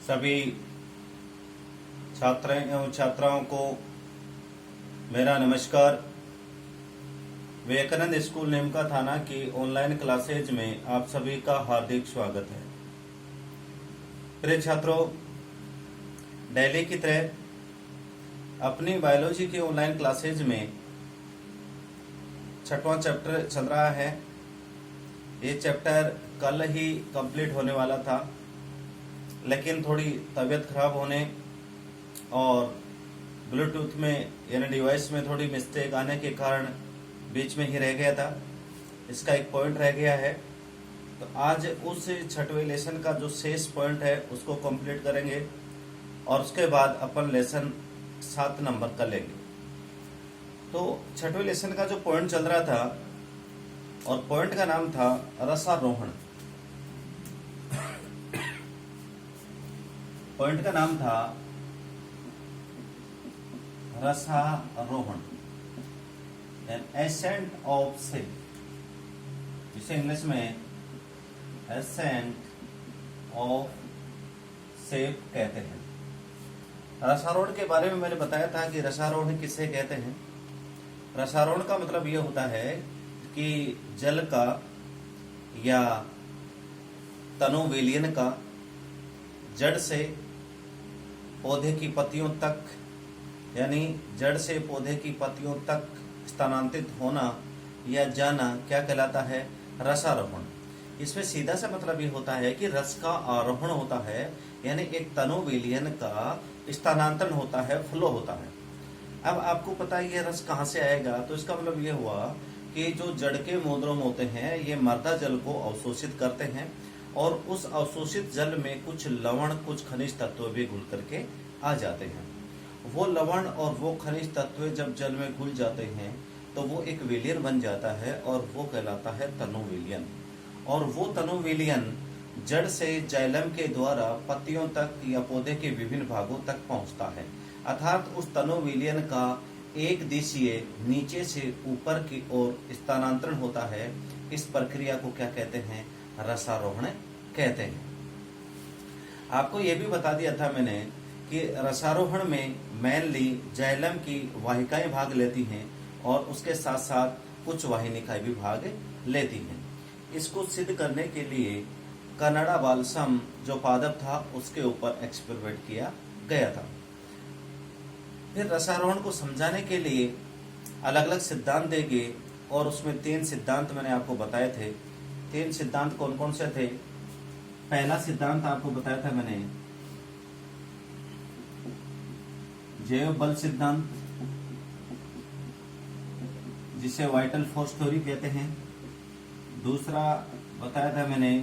सभी छात्र एवं छात्राओं को मेरा नमस्कार। विवेकानंद स्कूल नीमका थाना की ऑनलाइन क्लासेज में आप सभी का हार्दिक स्वागत है। प्रिय छात्रों, डेली की तरह अपनी बायोलॉजी की ऑनलाइन क्लासेज में 6वां चैप्टर चल रहा है। ये चैप्टर कल ही कंप्लीट होने वाला था, लेकिन थोड़ी तबीयत खराब होने और ब्लूटूथ में यानी डिवाइस में थोड़ी मिस्टेक आने के कारण बीच में ही रह गया था। इसका एक पॉइंट रह गया है, तो आज उस 6वें लेसन का जो शेष पॉइंट है उसको कंप्लीट करेंगे और उसके बाद अपन लेसन 7 नंबर का लेंगे। तो 6वें लेसन का जो पॉइंट चल रहा था और पॉइंट का नाम था रसारोहण। पॉइंट का नाम था रसारोहण, एन एसेंट ऑफ सेप, जिसे इंग्लिश में एसेंट ऑफ सेप कहते हैं। रसारोहण के बारे में मैंने बताया था कि रसारोहण किसे कहते हैं। रसारोहण का मतलब यह होता है कि जल का या तनुविलयन का जड़ से पौधे की पत्तियों तक, यानी जड़ से पौधे की पत्तियों तक स्थानांतरित होना या जाना क्या कहलाता है? रसारोहण। इसमें सीधा सा मतलब ये होता है कि रस का आरोहण होता है, यानी एक तनुविलयन का स्थानांतरण होता है, फ्लो होता है। अब आपको पता है ये रस कहाँ से आएगा, तो इसका मतलब ये हुआ कि जो जड़ के मोद्रम होते हैं ये मृदा जल को अवशोषित करते हैं और उस अवशोषित जल में कुछ लवण, कुछ खनिज तत्व भी घुल करके आ जाते हैं। वो लवण और वो खनिज तत्व जब जल में घुल जाते हैं तो वो एक विलयन बन जाता है और वो कहलाता है तनुविलयन। और वो तनुविलयन जड़ से जाइलम के द्वारा पत्तियों तक या पौधे के विभिन्न भागों तक पहुंचता है। अर्थात उस तनुविलयन का एक दिशीय नीचे से ऊपर की ओर स्थानांतरण होता है। इस प्रक्रिया को क्या कहते हैं? रसारोहण कहते हैं। आपको यह भी बता दिया था मैंने कि रसारोहण में मेनली जाइलम की वाहिकाएं भाग लेती हैं और उसके साथ साथ कुछ वाहिनिकाएं भी भाग लेती हैं। इसको सिद्ध करने के लिए कनाडा बालसम जो पादप था उसके ऊपर एक्सपेरिमेंट किया गया था। फिर रसारोहण को समझाने के लिए अलग अलग सिद्धांत देंगे और उसमें 3 सिद्धांत मैंने आपको बताए थे। 3 सिद्धांत कौन कौन से थे? पहला सिद्धांत आपको बताया था मैंने जैव बल सिद्धांत, जिसे वाइटल फोर्स थ्योरी कहते हैं। दूसरा बताया था मैंने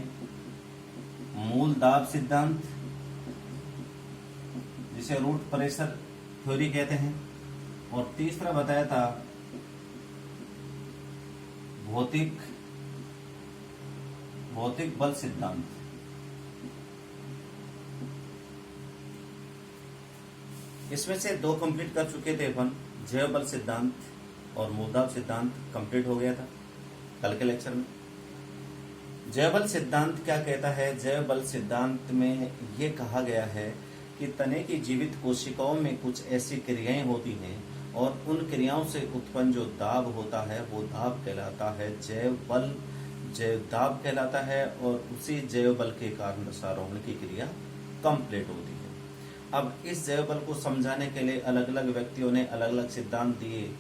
मूल दाब सिद्धांत, जिसे रूट प्रेशर थ्योरी कहते हैं। और तीसरा बताया था भौतिक बल सिद्धांत। इसमें से 2 कंप्लीट कर चुके थे अपन, जैव बल सिद्धांत और मूलदाब सिद्धांत कंप्लीट हो गया था कल के लेक्चर में। जैव बल सिद्धांत क्या कहता है? जैव बल सिद्धांत में ये कहा गया है कि तने की जीवित कोशिकाओं में कुछ ऐसी क्रियाएं होती हैं और उन क्रियाओं से उत्पन्न जो दाब होता है वो दाब कहलाता है जैव बल, जैव दाब कहलाता है। और उसी जैव बल के कारण रसारोहण की क्रिया कंप्लीट होती है। अब इस जैव बल को समझाने के लिए अलग अलग व्यक्तियों ने अलग अलग सिद्धांत दिए,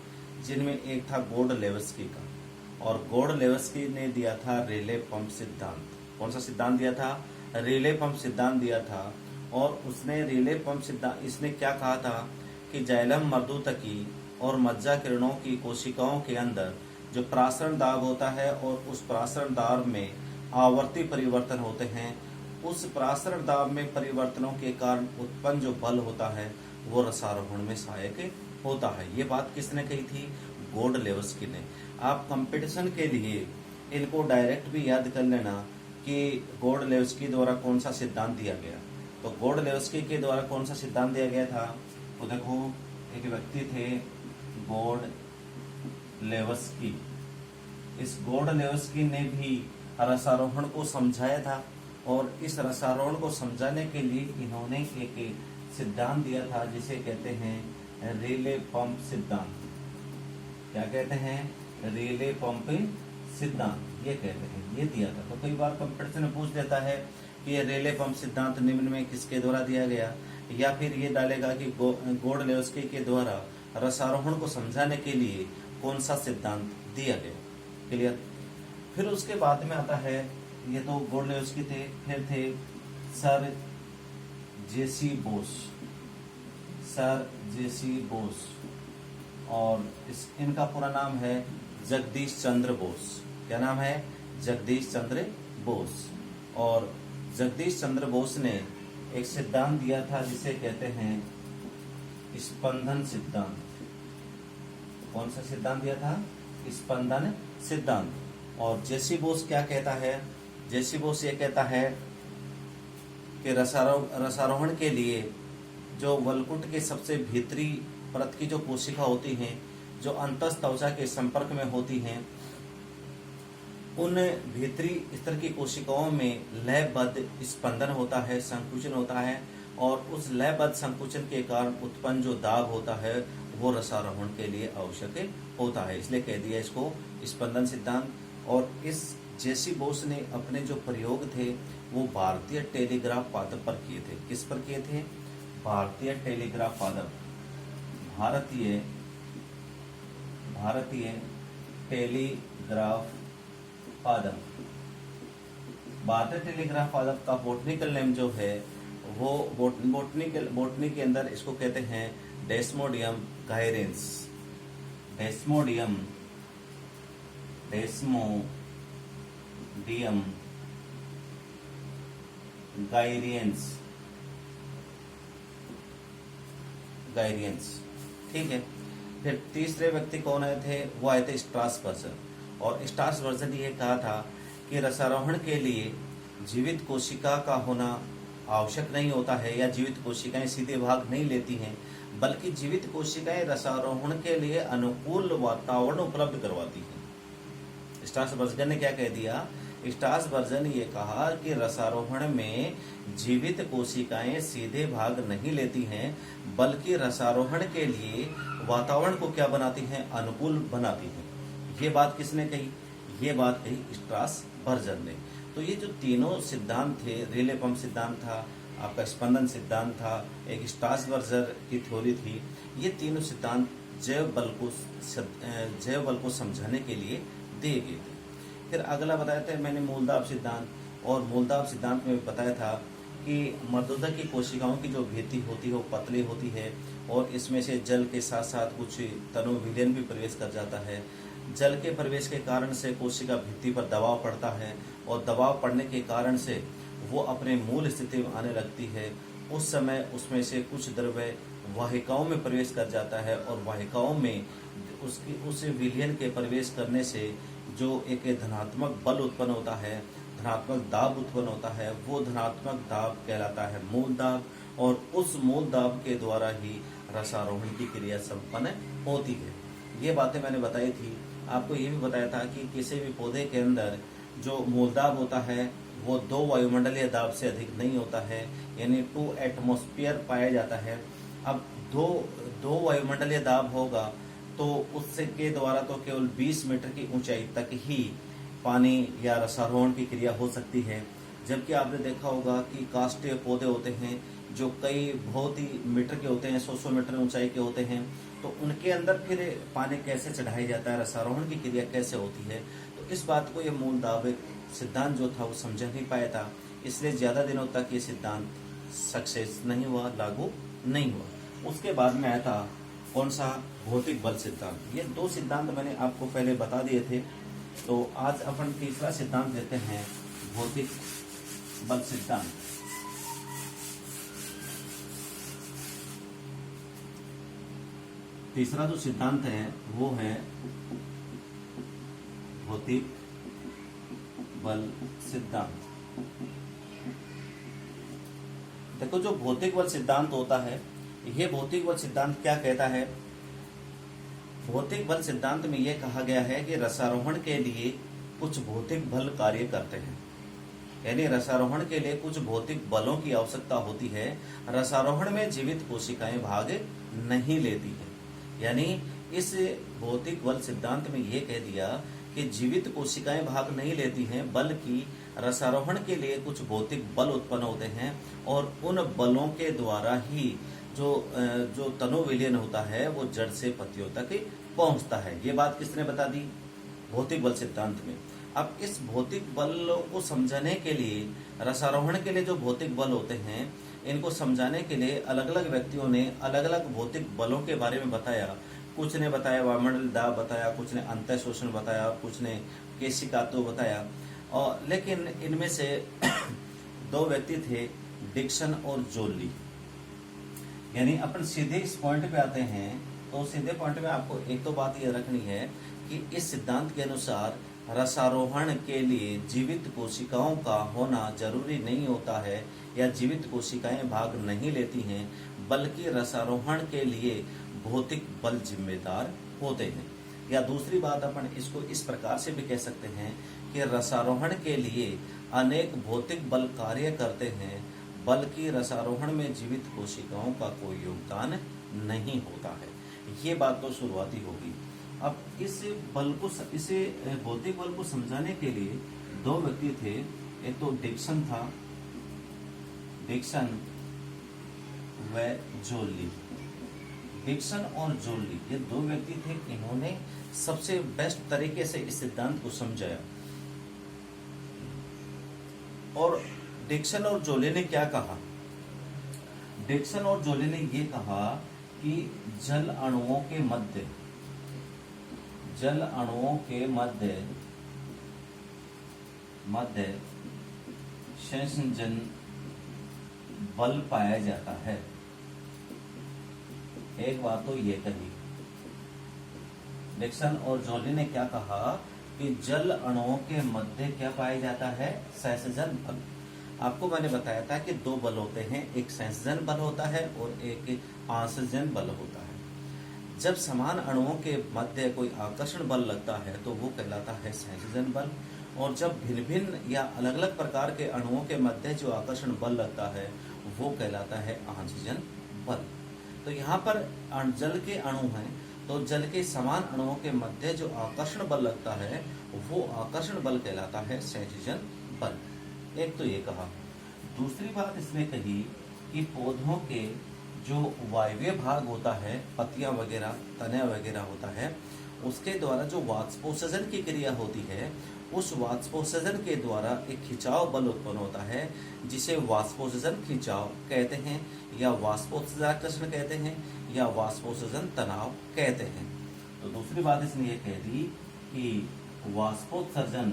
जिनमें एक था गोडलेवस्की का, और गोडलेवस्की ने दिया था रिले पंप सिद्धांत। कौन सा सिद्धांत दिया था? रिले पंप सिद्धांत दिया था। और उसने रिले पंप सिद्धांत, इसने क्या कहा था कि जाइलम मर्दूतकी और मज्जा किरणों की कोशिकाओं के अंदर जो प्रासरण दाब होता है और उस प्रासरण दाब में आवर्ती परिवर्तन होते हैं, उस प्रासरण दाब में परिवर्तनों के कारण उत्पन्न जो बल होता है वो रसारोहण में सहायक होता है। ये बात किसने कही थी? गोडलेवस्की ने। आप कंपटीशन के लिए इनको डायरेक्ट भी याद कर लेना कि गोडलेवस्की द्वारा कौन सा सिद्धांत दिया गया। तो गोडलेवस्की के द्वारा कौन सा सिद्धांत दिया गया था? तो देखो, एक व्यक्ति थे गोडलेवस्की। इस गोडलेवस्की ने भी रसारोहण को समझाया था और इस रसारोहण को समझाने के लिए इन्होंने एक सिद्धांत दिया था जिसे कहते हैं रेले पंप सिद्धांत। क्या कहते हैं? रेले पंप सिद्धांत ये कहते हैं, ये दिया था। तो कई बार कंपटीशन में पूछ लेता है कि ये रेले पंप सिद्धांत निम्न में किसके द्वारा दिया गया, या फिर ये डालेगा कि गोडलेवस्की के द्वारा रसारोहण को समझाने के लिए कौन सा सिद्धांत दिया गया। क्लियर? फिर उसके बाद में आता है, ये तो गोडलेवस्की थे, फिर थे सर जेसी बोस, सर जेसी बोस, और इनका पूरा नाम है जगदीश चंद्र बोस। क्या नाम है? जगदीश चंद्र बोस। और जगदीश चंद्र बोस ने एक सिद्धांत दिया था जिसे कहते हैं स्पंदन सिद्धांत। कौन सा सिद्धांत दिया था? स्पंदन सिद्धांत। और जेसी बोस क्या कहता है? जेसी बोस ये कहता है कि रसारोहण के लिए जो वलकुट के सबसे भीतरी परत की जो कोशिका होती हैं, जो अंतस्थ त्वचा के संपर्क में होती हैं, उन भीतरी स्तर की कोशिकाओं में लयबद्ध स्पंदन होता है, संकुचन होता है, और उस लयबद्ध संकुचन के कारण उत्पन्न जो दाब होता है वो रसारोहण के लिए आवश्यक होता है। इसलिए कह दिया इसको स्पंदन सिद्धांत। और इस जेसी बोस ने अपने जो प्रयोग थे वो भारतीय टेलीग्राफ पादप पर किए थे। किस पर किए थे? भारतीय टेलीग्राफ पादप। भारतीय टेलीग्राफ पादप। भारतीय टेलीग्राफ पादप का बोटनिकल नेम जो है वो बोटनी के अंदर इसको कहते हैं डेस्मोडियम गायरेंस। डेस्मोडियम गायरियंस। ठीक है। फिर तीसरे व्यक्ति कौन आए थे? वो आए थे स्ट्रासबर्जर। और स्ट्रासबर्जर ने ये कहा था कि रसारोहण के लिए जीवित कोशिका का होना आवश्यक नहीं होता है, या जीवित कोशिकाएं सीधे भाग नहीं लेती हैं, बल्कि जीवित कोशिकाएं रसारोहण के लिए अनुकूल वातावरण उपलब्ध करवाती हैं। स्ट्रासबर्जर ने क्या कह दिया? स्ट्रासबर्जर ने ये कहा कि रसारोहण में जीवित कोशिकाएं सीधे भाग नहीं लेती हैं, बल्कि रसारोहण के लिए वातावरण को क्या बनाती हैं? अनुकूल बनाती हैं। ये बात किसने कही? ये बात कही स्ट्रासबर्जर ने। तो ये जो तीनों सिद्धांत थे, रेले पंप सिद्धांत था, आपका स्पंदन सिद्धांत था, एक स्ट्रासबर्जर की थ्योरी थी, ये तीनों सिद्धांत जैव बल को समझाने के लिए दिए गए थे। फिर अगला बताया था मैंने मूलदाब सिद्धांत। और मूलदाब सिद्धांत में बताया था कि मर्दोदक की कोशिकाओं की जो भित्ति होती है वो पतली होती है, और इसमें से जल के साथ साथ कुछ तनु विलयन भी प्रवेश कर जाता है। जल के प्रवेश के कारण से कोशिका भित्ति पर दबाव पड़ता है, और दबाव पड़ने के कारण से वो अपने मूल स्थिति में आने लगती है। उस समय उसमें से कुछ द्रव्य वाहिकाओं में प्रवेश कर जाता है, और वाहिकाओं में उस विलयन के प्रवेश करने से जो एक धनात्मक बल उत्पन्न होता है, धनात्मक दाब उत्पन्न होता है, वो धनात्मक दाब कहलाता है मूल दाब। और उस मूल दाब के द्वारा ही रसारोहण की क्रिया संपन्न होती है। ये बातें मैंने बताई थी। आपको ये भी बताया था कि किसी भी पौधे के अंदर जो मूल दाब होता है वो 2 वायुमंडलीय दाब से अधिक नहीं होता है, यानी 2 एटमॉस्फेयर पाया जाता है। अब दो वायुमंडलीय दाब होगा तो उससे के द्वारा तो केवल 20 मीटर की ऊंचाई तक ही पानी या रसारोहण की क्रिया हो सकती है। जबकि आपने देखा होगा कि काष्ठीय पौधे होते हैं जो कई बहुत ही मीटर के होते हैं, 100 मीटर ऊंचाई के होते हैं, तो उनके अंदर फिर पानी कैसे चढ़ाया जाता है, रसारोहण की क्रिया कैसे होती है। तो इस बात को ये मूल दाब सिद्धांत जो था वो समझ नहीं पाया था, इसलिए ज्यादा दिनों तक ये सिद्धांत सक्सेस नहीं हुआ, लागू नहीं हुआ। उसके बाद में आया था कौन सा? भौतिक बल सिद्धांत। ये 2 सिद्धांत मैंने आपको पहले बता दिए थे। तो आज अपन तीसरा सिद्धांत देते हैं, भौतिक बल सिद्धांत। तीसरा जो सिद्धांत है वो है भौतिक बल सिद्धांत। देखो, जो भौतिक बल सिद्धांत होता है, ये भौतिक बल सिद्धांत क्या कहता है? भौतिक बल सिद्धांत में यह कहा गया है कि रसारोहण के लिए कुछ भौतिक बल कार्य करते हैं। यानी रसारोहण के लिए कुछ भौतिक बलों की आवश्यकता होती है। रसारोहण में जीवित कोशिकाएं भाग नहीं लेती है। यानी इस भौतिक बल सिद्धांत में यह कह दिया कि जीवित कोशिकाएं भाग नहीं लेती हैं, बल्कि रसारोहण के लिए कुछ भौतिक बल उत्पन्न होते हैं और उन बलों के द्वारा ही जो तनु विलीन होता है वो जड़ से पत्तियों तक पहुंचता है। ये बात किसने बता दी? भौतिक बल सिद्धांत में। अब इस भौतिक बलों को समझाने के लिए, रसारोहण के लिए जो भौतिक बल होते हैं, इनको समझाने के लिए अलग अलग व्यक्तियों ने अलग अलग भौतिक बलों के बारे में बताया। कुछ ने बताया वायुमंडल दाब बताया, कुछ ने अंतः शोषण बताया, कुछ ने केशिकात्व बताया। और लेकिन इनमें से दो व्यक्ति थे, डिक्सन और जोली। यानी अपन सीधे इस पॉइंट पे आते हैं, तो सीधे पॉइंट में आपको एक तो बात यह रखनी है कि इस सिद्धांत के अनुसार रसारोहण के लिए जीवित कोशिकाओं का होना जरूरी नहीं होता है, या जीवित कोशिकाएं भाग नहीं लेती हैं, बल्कि रसारोहण के लिए भौतिक बल जिम्मेदार होते हैं। या दूसरी बात अपन इसको इस प्रकार से भी कह सकते हैं कि रसारोहण के लिए अनेक भौतिक बल कार्य करते हैं, बल्कि रसारोहण में जीवित कोशिकाओं का कोई योगदान नहीं होता है। ये बात तो शुरुआती होगी। अब इस भौतिक बल को समझाने के लिए दो व्यक्ति थे। एक तो डिक्सन था, डिक्सन व जोली। डिक्सन और जोली ये दो व्यक्ति थे, इन्होंने सबसे बेस्ट तरीके से इस सिद्धांत को समझाया। और डिक्सन और जोली ने क्या कहा? डिक्सन और जोली ने ये कहा कि जल अणुओं के मध्य संयोजन बल पाया जाता है। एक बात तो ये कही, डिक्सन और जोली ने क्या कहा कि जल अणुओं के मध्य क्या पाया जाता है? संयोजन बल। आपको मैंने बताया था कि दो बल होते हैं, एक संयोजन बल होता है और एक आंसर्जन बल होता है। जब समान अणुओं के मध्य कोई आकर्षण बल लगता है तो वो कहलाता है संयोजन बल, और जब भिन्न भिन्न या अलग अलग प्रकार के अणुओं के मध्य जो आकर्षण बल लगता है वो कहलाता है आंसर्जन बल। तो यहाँ पर जल के अणु हैं, तो जल के समान अणुओं के मध्य जो आकर्षण बल लगता है वो आकर्षण बल कहलाता है संयोजन बल। एक तो ये कहा। दूसरी बात इसने कही कि पौधों के जो वायवीय भाग होता है, पत्तियां वगैरह, तने वगैरह होता है, उसके द्वारा जो वाष्पोत्सर्जन की क्रिया होती है, उस वाष्पोत्सर्जन के द्वारा एक खिंचाव बल उत्पन्न होता है, जिसे वाष्पोत्सर्जन खिंचाव कहते हैं, या वाष्पोत्सर्जन कहते हैं, या वाष्पोत्सर्जन तनाव कहते हैं। तो दूसरी बात इसने ये कह दी कि वाष्पोत्सर्जन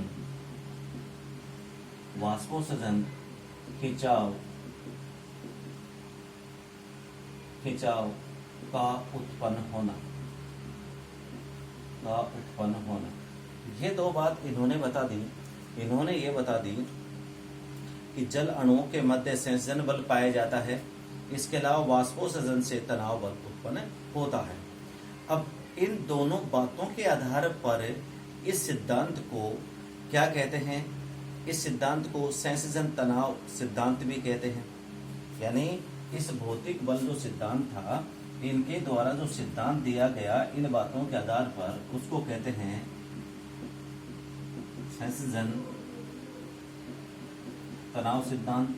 खिंचाव का उत्पन्न होना। ये दो बात इन्होंने बता दी। इन्होंने ये बता दी कि जल अणुओं के मध्य संयोजन बल पाया जाता है, इसके अलावा वाष्पोत्सर्जन से तनाव बल उत्पन्न होता है। अब इन दोनों बातों के आधार पर इस सिद्धांत को क्या कहते हैं? इस सिद्धांत को संयोजन तनाव सिद्धांत भी कहते हैं। यानी इस भौतिक बल जो सिद्धांत था, इनके द्वारा जो सिद्धांत दिया गया इन बातों के आधार पर, उसको कहते हैं संयोजन तनाव सिद्धांत।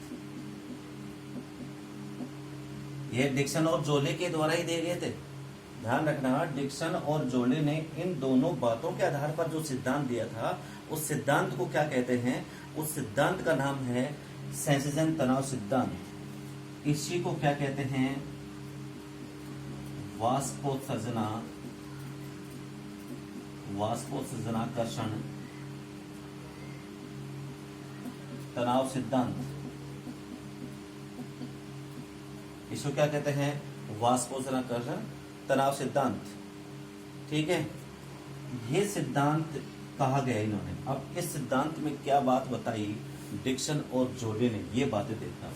ये डिक्सन और जोली के द्वारा ही दिए गए थे। ध्यान रखना, डिक्सन और जोली ने इन दोनों बातों के आधार पर जो सिद्धांत दिया था, उस सिद्धांत को क्या कहते हैं? उस सिद्धांत का नाम है संयोजन तनाव सिद्धांत। इसी को क्या कहते हैं? वाष्पोत्सर्जनाकर्षण तनाव सिद्धांत। इसको क्या कहते हैं? वाष्पोत्सर्जनाकर्षण तनाव सिद्धांत। ठीक है, ये सिद्धांत कहा गया इन्होंने। अब इस सिद्धांत में क्या बात बताई डिक्सन और जोली ने, ये बातें देखना।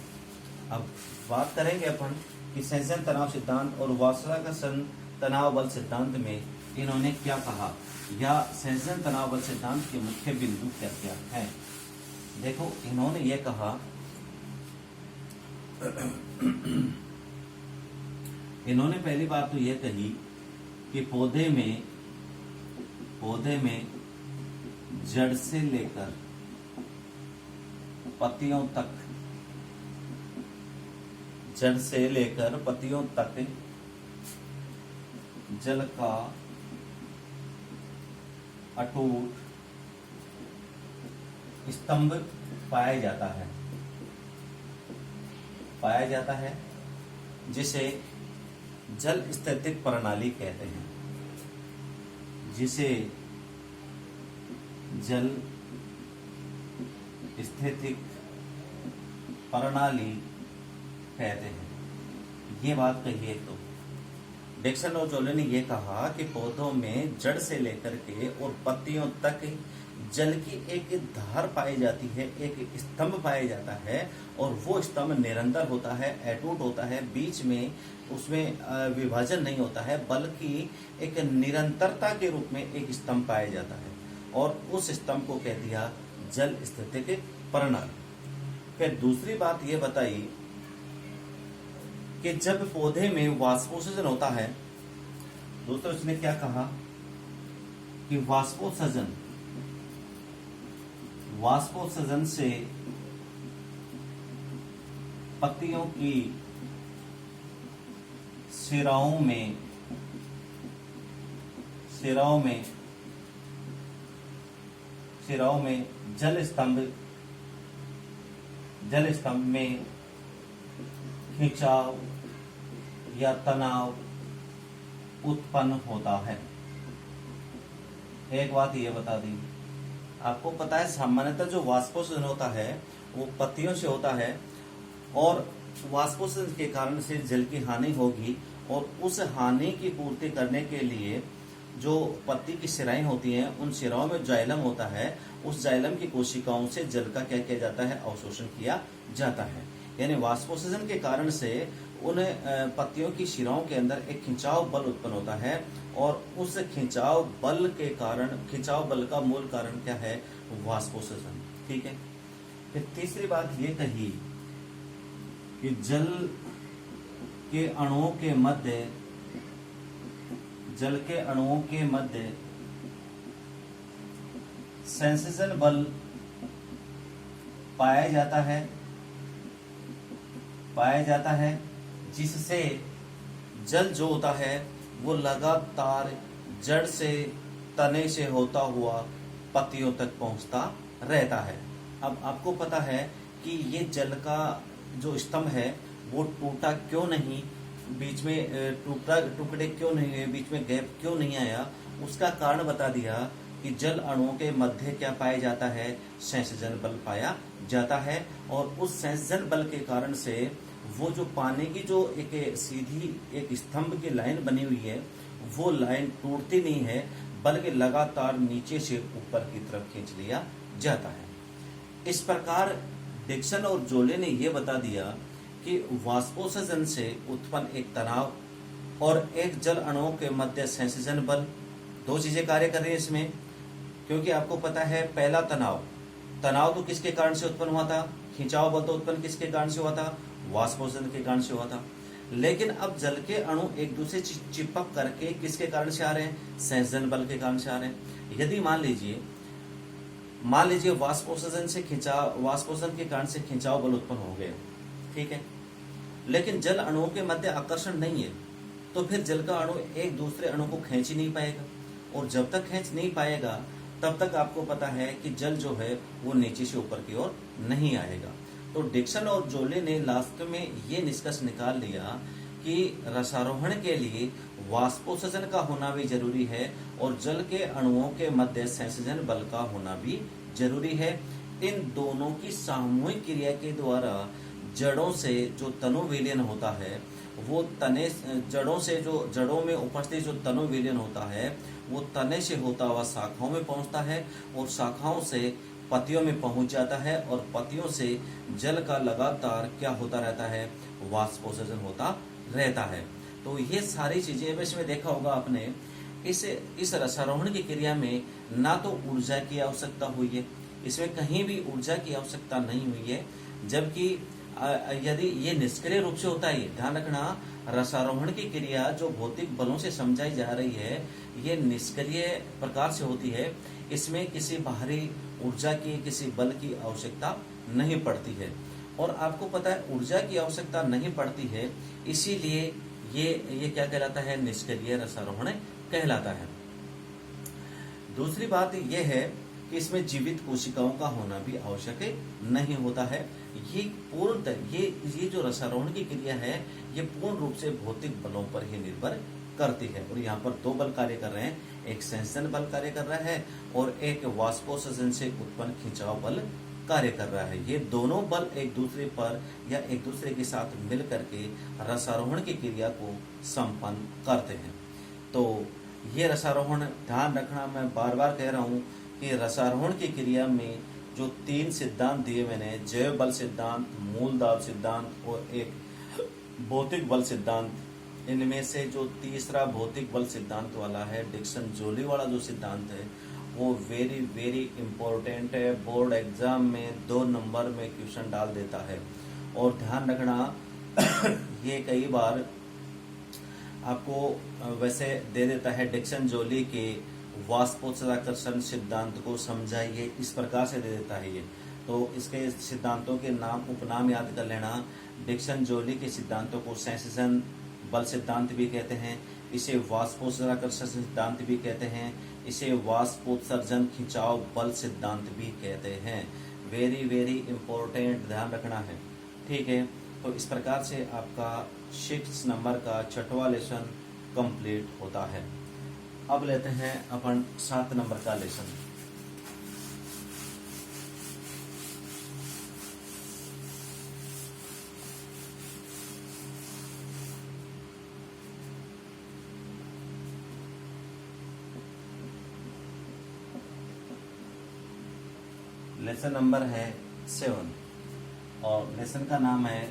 अब बात करेंगे अपन कि संयोजन तनाव सिद्धांत और वाष्पोत्सर्जन तनाव बल सिद्धांत में इन्होंने क्या कहा, या संयोजन तनाव बल सिद्धांत के मुख्य बिंदु क्या क्या है। देखो इन्होंने ये कहा, इन्होंने पहली बात तो ये कही कि पौधे में जड़ से लेकर पत्तियों तक, जड़ से लेकर पत्तियों तक जल का अटूट स्तंभ पाया जाता है, जिसे जल स्थितिक प्रणाली कहते हैं, जिसे जल स्थितिक प्रणाली कहते हैं। ये बात कही है। तो डिक्सन और जोले ने यह कहा कि पौधों में जड़ से लेकर के और पत्तियों तक जल की एक धार पाई जाती है, एक स्तंभ पाया जाता है, और वो स्तंभ निरंतर होता है, अटूट होता है, बीच में उसमें विभाजन नहीं होता है, बल्कि एक निरंतरता के रूप में एक स्तंभ पाया जाता है, और उस स्तंभ को कह दिया जल स्थितिक प्रणाली। फिर दूसरी बात ये बताई कि जब पौधे में वाष्पोत्सर्जन होता है, दोस्तों इसने क्या कहा कि वाष्पोत्सर्जन से पत्तियों की शिराओं में जल स्तंभ में खिंचाव या तनाव उत्पन्न होता है। एक बात ये बता दी, आपको पता है सामान्यतः जो वाष्पोत्सर्जन होता है वो पत्तियों से होता है, और वाष्पोत्सर्जन के कारण से जल की हानि होगी, और उस हानि की पूर्ति करने के लिए जो पत्ती की शिराएं होती हैं, उन शिराओं में जाइलम होता है, उस जाइलम की कोशिकाओं से जल का क्या किया जाता है, अवशोषण किया जाता है। यानी वाष्पोत्सर्जन के कारण से उन पत्तियों की शिराओं के अंदर एक खिंचाव बल उत्पन्न होता है, और उस खिंचाव बल का मूल कारण क्या है, वाष्पोत्सर्जन। ठीक है। फिर तीसरी बात ये कही कि जल के अणुओं के मध्य सेंसेशन बल पाया जाता है, जिससे जल जो होता है वो लगातार जड़ से, तने से होता हुआ पत्तियों तक पहुंचता रहता है। अब आपको पता है कि ये जल का जो स्तंभ है वो टूटा क्यों नहीं, बीच में टुकड़े क्यों नहीं हुए, बीच में गैप क्यों नहीं आया, उसका कारण बता दिया कि जल अणुओं के मध्य क्या पाया जाता है, संयोजन बल पाया जाता है, और उस संयोजन बल के कारण से वो जो पानी की जो एक सीधी एक स्तंभ की लाइन बनी हुई है, वो लाइन टूटती नहीं है, बल्कि लगातार नीचे से ऊपर की तरफ खींच लिया जाता है। इस प्रकार डिक्सन और जोले ने यह बता दिया कि वाष्पोत्सर्जन से उत्पन्न एक तनाव और एक जल अणुओं के मध्य संयोजन बल, दो चीजें कार्य कर रही है इसमें। क्योंकि आपको पता है पहला तनाव तो किसके कारण से उत्पन्न हुआ था, खिंचाव बल तो उत्पन्न किसके कारण से हुआ था, वाष्पोत्सर्जन के कारण से हुआ था। लेकिन अब जल के अणु एक दूसरे चिपक करके किसके कारण से आ रहे हैं, संयोजन बल के कारण से आ रहे हैं। यदि मान लीजिए वाष्पोत्सर्जन के कारण से खिंचाव बल उत्पन्न हो गया, ठीक है, लेकिन जल अणुओं के मध्य आकर्षण नहीं है, तो फिर जल का अणु एक दूसरे अणु को खींच ही नहीं पाएगा, और जब तक खींच नहीं पाएगा तब तक आपको पता है कि जल जो है वो नीचे से ऊपर की ओर नहीं आएगा। तो डिक्सन और जोले ने लास्ट में ये निष्कर्ष निकाल लिया कि रसारोहण के लिए वाष्पोत्सर्जन का होना भी जरूरी है, और जल के अणुओं के मध्य संयोजन बल का होना भी जरूरी है। इन दोनों की सामूहिक क्रिया के द्वारा जड़ों से जो तनु विलयन होता है, वो तने जड़ों में उपस्थित जो तनु विलयन होता है वो तने से होता हुआ शाखाओं में पहुंचता है, और शाखाओं से पत्तियों में पहुंच जाता है, और पत्तियों से जल का लगातार क्या होता रहता है, वाष्पोत्सर्जन होता रहता है। तो ये सारी चीजें इसमें देखा होगा आपने, इस रसारोहण की क्रिया में ना तो ऊर्जा की आवश्यकता हुई है, इसमें कहीं भी ऊर्जा की आवश्यकता नहीं हुई है। जबकि यदि ये निष्क्रिय रूप से होता है, ध्यान रखना, रसारोहण की क्रिया जो भौतिक बलों से समझाई जा रही है ये निष्क्रिय प्रकार से होती है। इसमें किसी बाहरी ऊर्जा की, किसी बल की आवश्यकता नहीं पड़ती है। और आपको पता है ऊर्जा की आवश्यकता नहीं पड़ती है, इसीलिए ये क्या कहलाता है, निष्क्रिय रसारोहण कहलाता है। दूसरी बात यह है कि इसमें जीवित कोशिकाओं का होना भी आवश्यक नहीं होता है। ये पूर्णतः ये जो रसारोहण की क्रिया है ये पूर्ण रूप से भौतिक बलों पर ही निर्भर करती है। और यहाँ पर दो बल कार्य कर रहे हैं, एक सेंसन बल कार्य कर रहा है और एक वाष्पोत्सर्जन से उत्पन्न खिंचाव बल कार्य कर रहा है। ये दोनों बल एक दूसरे पर या एक दूसरे के साथ मिल करके रसारोहण की क्रिया को संपन्न करते हैं। तो ये रसारोहण, ध्यान रखना, मैं बार बार कह रहा हूँ कि रसारोहण की क्रिया में जो 3 सिद्धांत दिए मैंने, जैव बल सिद्धांत, मूल दाब सिद्धांत और एक भौतिक बल सिद्धांत, इनमें से जो तीसरा भौतिक बल सिद्धांत वाला है, डिक्सन जोली वाला जो सिद्धांत है, वो वेरी वेरी इंपॉर्टेंट है। बोर्ड एग्जाम में 2 नंबर में क्वेश्चन डाल देता है। और ध्यान रखना ये कई बार आपको वैसे दे देता है, डिक्सन जोली के वाष्पोत्सर्जन सिद्धांत को समझाइए, इस प्रकार से दे देता है ये। तो इसके सिद्धांतों के नाम, उपनाम याद कर लेना। डिक्सन जोली के सिद्धांतों को सेंसेशन बल सिद्धांत भी कहते हैं, इसे वाष्पोत्सर्जन सिद्धांत भी कहते हैं, इसे वाष्पोत्सर्जन खिंचाव बल सिद्धांत भी कहते हैं। वेरी वेरी इंपॉर्टेंट, ध्यान रखना है, ठीक है। तो इस प्रकार से आपका 6 नंबर का 6वां लेसन कंप्लीट होता है। अब लेते हैं अपन 7 नंबर का लेसन। लेसन नंबर है 7 और लेसन का नाम है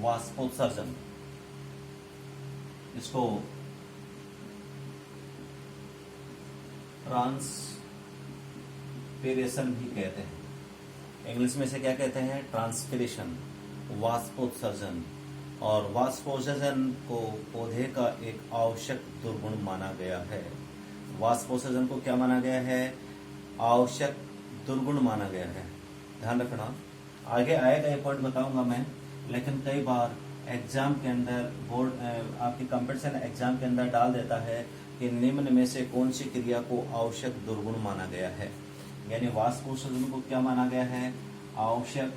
वाष्पोत्सर्जन। इसको ट्रांसपिरेशन भी कहते हैं, इंग्लिश में से क्या कहते हैं, ट्रांसपिरेशन, वाष्पोत्सर्जन। और वाष्पोत्सर्जन को पौधे का एक आवश्यक दुर्गुण माना गया है। वाष्पोत्सर्जन को क्या माना गया है, आवश्यक दुर्गुण माना गया है। ध्यान रखना, आगे आएगा ये पॉइंट बताऊंगा मैं, लेकिन कई बार एग्जाम के अंदर, बोर्ड आपकी कंपटीशन एग्जाम के अंदर डाल देता है कि निम्न में से कौन सी क्रिया को आवश्यक दुर्गुण माना गया है। यानी वाष्पोत्सर्जन को क्या माना गया है, आवश्यक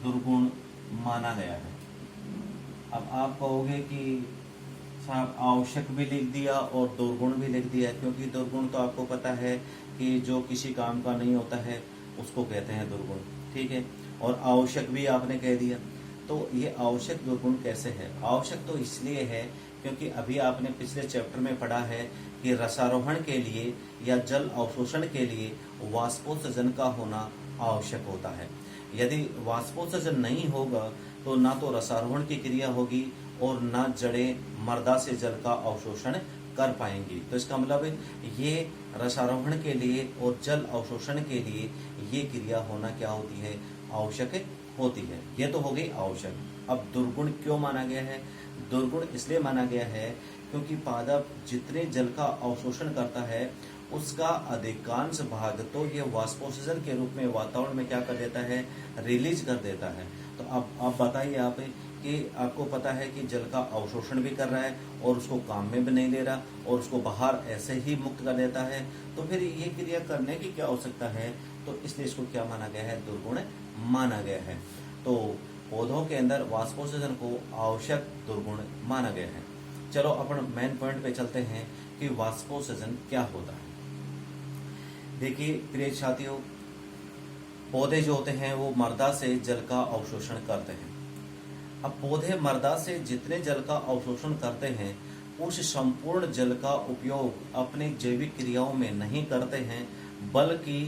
दुर्गुण माना गया है। अब आप कहोगे कि साहब आवश्यक भी लिख दिया और दुर्गुण भी लिख दिया, क्योंकि दुर्गुण तो आपको पता है कि जो किसी काम का नहीं होता है उसको कहते हैं दुर्गुण, ठीक है। और आवश्यक भी आपने कह दिया, तो ये आवश्यक दुर्गुण कैसे है। आवश्यक तो इसलिए है क्योंकि अभी आपने पिछले चैप्टर में पढ़ा है कि रसारोहण के लिए या जल अवशोषण के लिए वाष्पोत्सर्जन का होना आवश्यक होता है। यदि वाष्पोत्सर्जन नहीं होगा तो ना तो रसारोहण की क्रिया होगी और ना जड़ें मृदा से जल का अवशोषण कर पाएंगी। तो इसका मतलब ये रसारोहण के लिए और जल अवशोषण के लिए ये क्रिया होना क्या होती है, आवश्यक होती है। ये तो हो गई आवश्यक। अब दुर्गुण क्यों माना गया है, दुर्गुण इसलिए माना गया है क्योंकि पादप जितने जल का अवशोषण करता है उसका अधिकांश भाग तो ये वाष्पोत्सर्जन के रूप में वातावरण में क्या कर देता है, रिलीज कर देता है। तो अब आप बताइए आप कि आपको पता है कि जल का अवशोषण भी कर रहा है और उसको काम में भी नहीं ले रहा और उसको बाहर ऐसे ही मुक्त कर देता है, तो फिर ये क्रिया करने की क्या आवश्यकता है। तो इसलिए इसको क्या माना गया है, दुर्गुण माना गया है। तो पौधों के अंदर वाष्पोत्सर्जन को आवश्यक दुर्गुण माना गया है। चलो अपन मेन पॉइंट पे चलते हैं कि वाष्पोत्सर्जन क्या होता है। देखिए प्रिय साथियों, पौधे जो होते हैं वो मृदा से जल का अवशोषण करते हैं। अब पौधे मृदा से जितने जल का अवशोषण करते हैं उस संपूर्ण जल का उपयोग अपनी जैविक क्रियाओं में नहीं करते हैं, बल्कि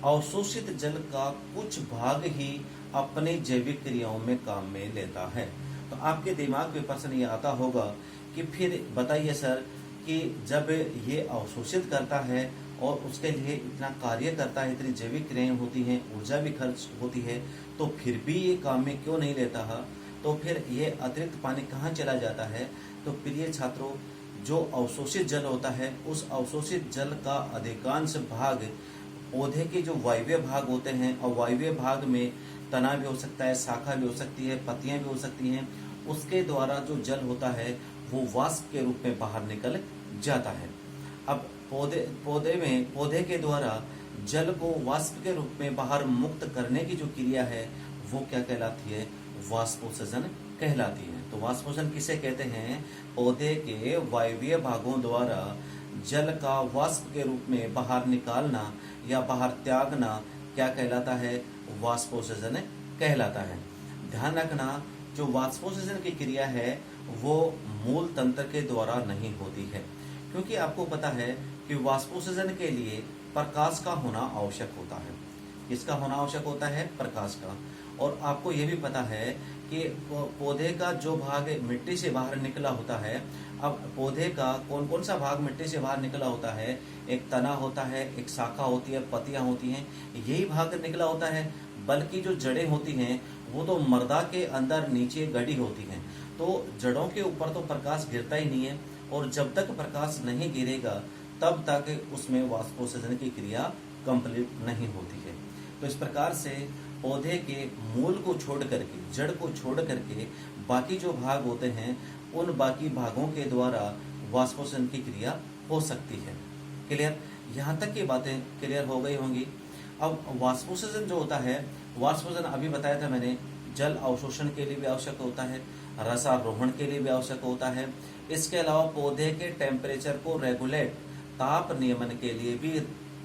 अवशोषित जल का कुछ भाग ही अपनी जैविक क्रियाओं में काम में लेता है। तो आपके दिमाग में प्रश्न ये आता होगा कि फिर बताइए सर कि जब ये अवशोषित करता है और उसके लिए इतना कार्य करता है, इतनी जैविक क्रियाएं होती हैं, ऊर्जा भी खर्च होती है, तो फिर भी ये काम में क्यों नहीं लेता है? तो फिर ये अतिरिक्त पानी कहाँ चला जाता है? तो प्रिय छात्रों, जो अवशोषित जल होता है उस अवशोषित जल का अधिकांश भाग पौधे के जो वायव्य भाग होते हैं, और वायव्य भाग में तना भी हो सकता है, शाखा भी हो सकती है, पत्तियां भी हो सकती हैं, उसके द्वारा जो जल होता है वो वाष्प के रूप में बाहर निकल जाता है। अब पौधे के द्वारा जल को वाष्प के रूप में बाहर मुक्त करने की जो क्रिया है वो क्या कहलाती है? वाष्पोत्सर्जन कहलाती है। तो वाष्पोत्सर्जन किसे कहते हैं? पौधे के वायवीय भागों द्वारा जल का वाष्प के रूप में बाहर निकालना या बाहर त्यागना क्या कहलाता है? वाष्पोत्सर्जन कहलाता है। ध्यान रखना, जो वाष्पोत्सर्जन की क्रिया है वो मूल तंत्र के द्वारा नहीं होती है, क्योंकि आपको पता है कि वाष्पोत्सर्जन के लिए प्रकाश का होना आवश्यक होता है। किसका होना आवश्यक होता है? प्रकाश का। और आपको ये भी पता है कि पौधे का जो भाग मिट्टी से बाहर निकला होता है, अब पौधे का कौन कौन सा भाग मिट्टी से बाहर निकला होता है? एक तना होता है, एक शाखा होती है, पत्तियां होती हैं, यही भाग निकला होता है। बल्कि जो जड़ें होती हैं वो तो मृदा के अंदर नीचे गड़ी होती हैं, तो जड़ों के ऊपर तो प्रकाश गिरता ही नहीं है, और जब तक प्रकाश नहीं गिरेगा तब तक उसमें वाष्पोत्सर्जन की क्रिया कंप्लीट नहीं होती है। तो इस प्रकार से पौधे के मूल को छोड़ करके, जड़ को छोड़ करके बाकी जो भाग होते हैं उन बाकी भागों के द्वारा वाष्पोत्सर्जन की क्रिया हो सकती है। क्लियर? यहाँ तक की बातें क्लियर हो गई होंगी। अब वाष्पोत्सर्जन जो होता है, वाष्पोत्सर्जन अभी बताया था मैंने, जल अवशोषण के लिए भी आवश्यक होता है, रसारोहण के लिए भी आवश्यक होता है। इसके अलावा पौधे के टेम्परेचर को रेगुलेट, ताप नियमन के लिए भी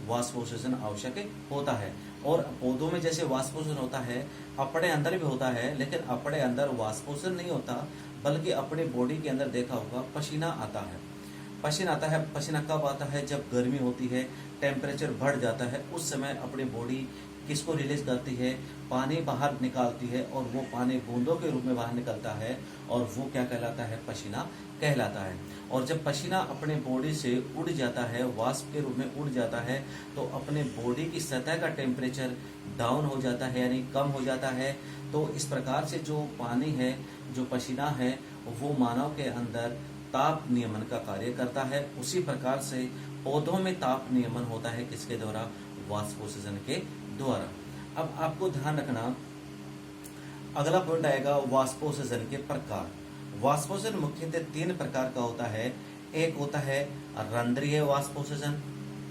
वाष्पोत्सर्जन आवश्यक होता है। और पौधों में जैसे वाष्पोत्सर्जन होता है, अपने अंदर भी होता है, लेकिन अपने अंदर वाष्पोत्सर्जन नहीं होता, बल्कि अपने बॉडी के अंदर देखा होगा पसीना आता है। पसीना आता है, पसीना कब आता है? जब गर्मी होती है, टेम्परेचर बढ़ जाता है, उस समय अपनी बॉडी किसको रिलीज करती है? पानी बाहर निकालती है, और वो पानी बूंदों के रूप में बाहर निकलता है, और वो क्या कहलाता है? पसीना कहलाता है। और जब पसीना अपने बॉडी से उड़ जाता है, वाष्प के रूप में उड़ जाता है, तो अपने बॉडी की सतह का टेम्परेचर डाउन हो जाता है, यानी कम हो जाता है। तो इस प्रकार से जो पानी है, जो पसीना है, वो मानव के अंदर ताप नियमन का कार्य करता है। उसी प्रकार से पौधों में ताप नियमन होता है, किसके द्वारा? वाष्पोत्सर्जन के द्वारा। अब आपको ध्यान रखना, अगला पॉइंट आएगा वाष्पोत्सर्जन के प्रकार। वाष्पोत्सर्जन मुख्यतः 3 प्रकार का होता है। एक होता है रंध्रीय वाष्पोत्सर्जन,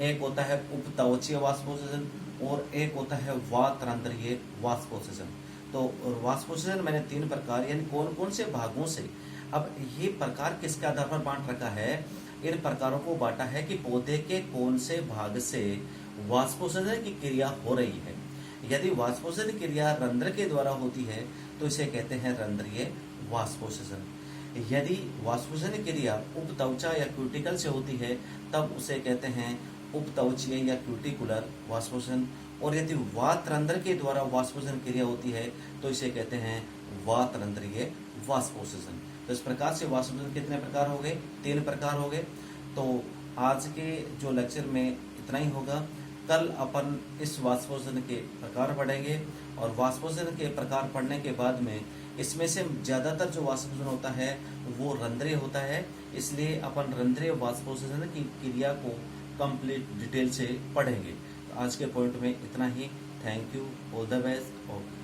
एक होता है उपत्वचीय वाष्पोत्सर्जन, और एक होता है वातरंध्रीय वाष्पोत्सर्जन। तो वाष्पोत्सर्जन मैंने 3 प्रकार, यानी कौन कौन से भागों से। अब ये प्रकार किसके आधार पर बांट रखा है? इन प्रकारों को बांटा है कि पौधे के कौन से भाग से वाष्पोत्सर्जन की क्रिया हो रही है। यदि वाष्पोत्सर्जन क्रिया रंध्र के द्वारा होती है तो इसे कहते हैं रंध्रीय वाष्पोत्सर्जन। यदि वाष्पोत्सर्जन क्रिया उपत्वचा या क्यूटिकल से होती है तब उसे कहते हैं उपत्वचीय या क्यूटिकुलर वाष्पोत्सर्जन। और यदि वातरंध्र के द्वारा वाष्पोत्सर्जन क्रिया होती है तो इसे कहते हैं वातरंध्रीय वाष्पोत्सर्जन। तो इस प्रकार से वाष्पोत्सर्जन कितने प्रकार हो गए? 3 प्रकार हो गए। तो आज के जो लेक्चर में इतना ही होगा। कल अपन इस वाष्पोत्सर्जन के प्रकार पढ़ेंगे, और वाष्पोत्सर्जन के प्रकार पढ़ने के बाद में इसमें से ज्यादातर जो वाष्पोत्सर्जन होता है वो रंध्रीय होता है, इसलिए अपन रंध्रीय वाष्पोत्सर्जन की क्रिया को कंप्लीट डिटेल से पढ़ेंगे। तो आज के पॉइंट में इतना ही। Thank you, all the best. Okay.